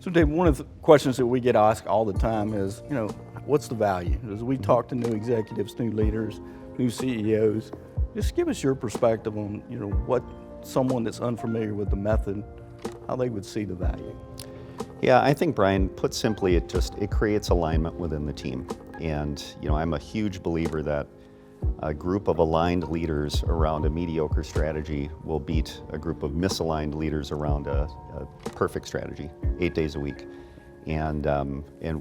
So Dave, one of the questions that we get asked all the time is, what's the value? As we talk to new executives, new leaders, new CEOs, just give us your perspective on, what someone that's unfamiliar with the method, how they would see the value. Yeah, I think, Brian, put simply, it creates alignment within the team. And, I'm a huge believer that a group of aligned leaders around a mediocre strategy will beat a group of misaligned leaders around a perfect strategy, 8 days a week. And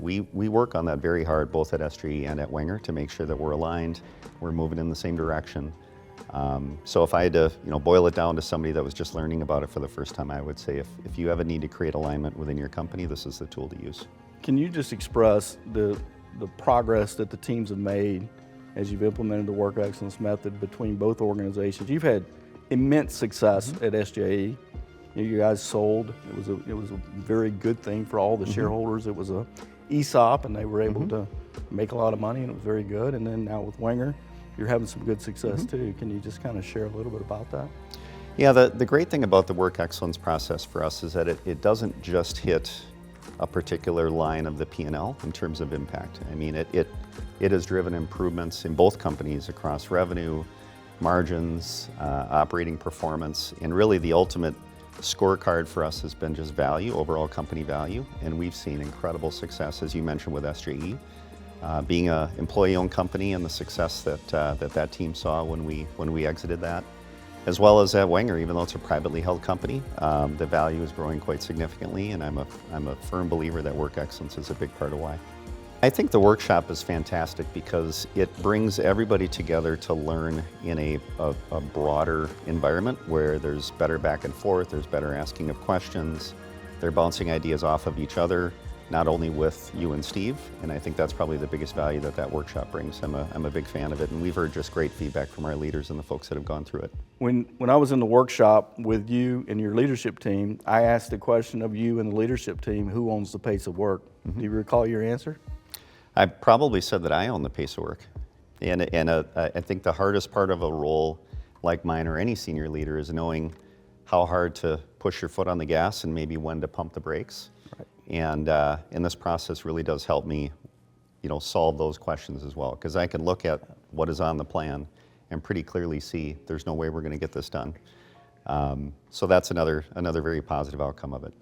we work on that very hard, both at SJE and at Wenger, to make sure that we're aligned, we're moving in the same direction. So if I had to boil it down to somebody that was just learning about it for the first time, I would say if you have a need to create alignment within your company, this is the tool to use. Can you just express the progress that the teams have made as you've implemented the work excellence method between both organizations? You've had immense success at SJE. You guys sold. It was a very good thing for all the shareholders. It was a ESOP, and they were able to make a lot of money, and it was very good. And then now with Wenger, you're having some good success too. Can you just kind of share a little bit about that? Yeah, the great thing about the work excellence process for us is that it doesn't just hit a particular line of the P&L in terms of impact. I mean, it has driven improvements in both companies across revenue, margins, operating performance, and really the ultimate scorecard for us has been just value, overall company value, and we've seen incredible success, as you mentioned, with SJE. Being an employee-owned company and the success that team saw when we exited that, as well as at Wenger, even though it's a privately held company, the value is growing quite significantly, and I'm a firm believer that work excellence is a big part of why. I think the workshop is fantastic because it brings everybody together to learn in a broader environment where there's better back and forth, there's better asking of questions, they're bouncing ideas off of each other, not only with you and Steve, and I think that's probably the biggest value that workshop brings. I'm a big fan of it, and we've heard just great feedback from our leaders and the folks that have gone through it. When I was in the workshop with you and your leadership team, I asked the question of you and the leadership team, who owns the pace of work? Do you recall your answer? I probably said that I own the pace of work. And I think the hardest part of a role like mine or any senior leader is knowing how hard to push your foot on the gas and maybe when to pump the brakes. Right. And this process really does help me, solve those questions as well, because I can look at what is on the plan and pretty clearly see there's no way we're going to get this done. So that's another very positive outcome of it.